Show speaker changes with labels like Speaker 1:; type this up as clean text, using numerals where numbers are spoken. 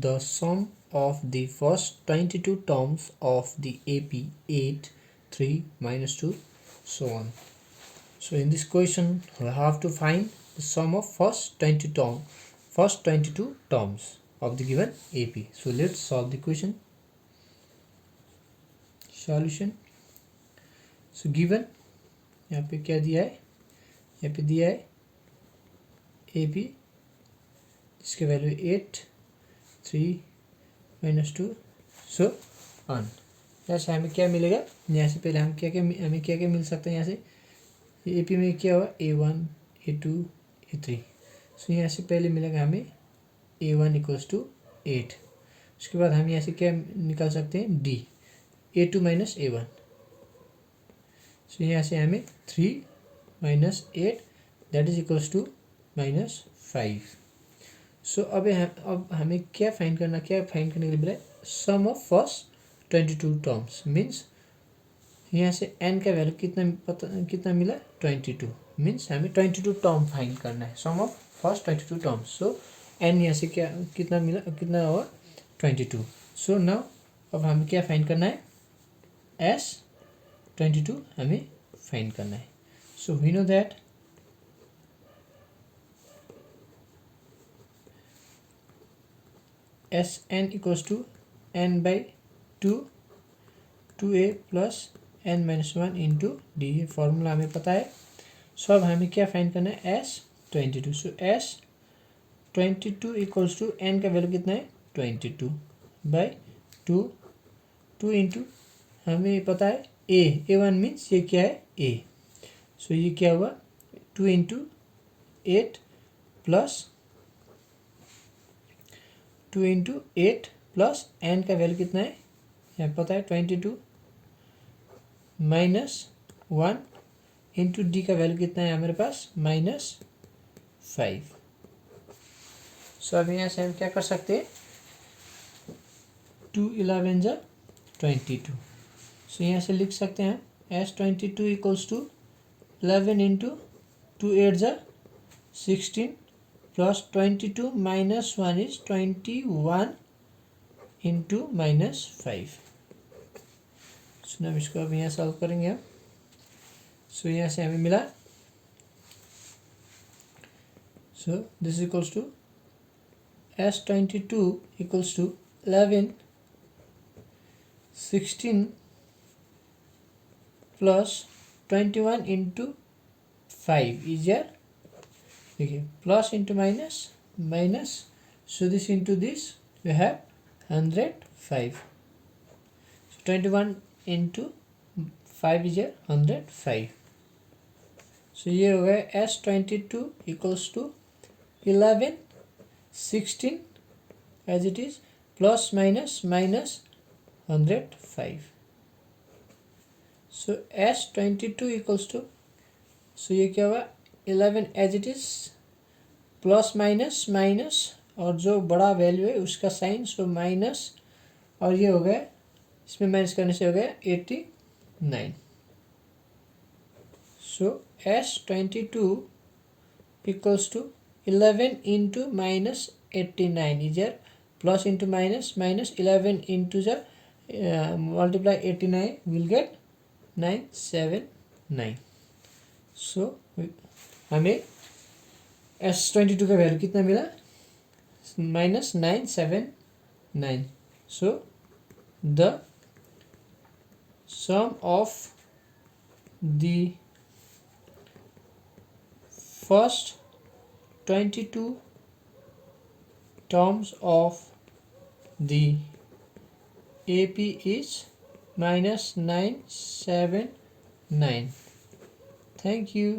Speaker 1: the sum of the first 22 terms of the AP 8, 3, minus 2, so on. So in this question, we have to find the sum of first 22 terms of the given AP. So let's solve the question. Solution. So given यहाँ पे क्या दिया है, यहाँ पे दिया है AP जिसके वैल्यू 8, 3, minus 2, सो ऑन. यहाँ से हमें क्या मिलेगा, यहाँ से पहले हम हमें क्या क्या मिल सकता है. यहाँ से AP में क्या हुआ A1, A2, A3. सो यहाँ से पहले मिलेगा हमें A1 इक्वल्स टू 8. उसके बाद हम यहाँ से क्या निकाल सकते हैं D, A2 माइनस A1. सो यहाँ से हमें 3 minus 8 that is equals to minus 5. So अब हमें क्या फाइंड करने के लिए बोला, sum of first 22 terms. Means यहाँ से n का वैल्यू कितना मिला 22. मीन्स हमें 22 टर्म फाइंड करना है, sum of first 22 terms. So n यहाँ से कितना हुआ 22. सो नाउ अब हमें क्या फाइंड करना है, S22 हमें फाइंड करना है. So we know that Sn equals to n by 2, 2a plus n minus 1 into D. ये फॉर्मूला हमें पता है. सो अब हमें क्या फाइंड करना है, S22. So S22 equals to n का वैल्यू कितना है 22 बाई 2 इंटू हमें पता है A1 मीन्स ये क्या है A. सो ये क्या हुआ 2 into 8 plus 2 into 8 plus n का वैल्यू कितना है, यहाँ पता है 22 माइनस 1 इंटू डी का वैल्यू कितना है हमारे पास माइनस 5. सो अब यहाँ से हम क्या कर सकते हैं, 2 11 जा 22. सो यहाँ से लिख सकते हैं S22 इक्वल्स टू 11 इंटू 2 8 जा 16 plus 22 minus 1 is 21 into minus 5. सो हम इसको अब यहाँ सॉल्व करेंगे हम. सो यहाँ से हमें मिला, so this equals to S22 equals to 11 16 plus 21 into 5 is यार, देखिए plus into minus minus. So this into this we have 105. 21 into 5 is 105. So ये हो गया S22 equals to 11 16 as it is plus minus minus 105. So S22 equals to, so ये क्या हुआ 11 as it is plus minus minus और जो बड़ा value है उसका साइन, सो माइनस और ये हो गया, इसमें माइनस करने से हो गया 89. So S22 equals to 11 into minus 89 is यार plus into minus minus 11 into जा मल्टीप्लाई 89 विल गेट 979. सो हमें S22 का वैल्यू कितना मिला minus 979. So the sum of the first 22 terms of the AP is minus 979. Thank you.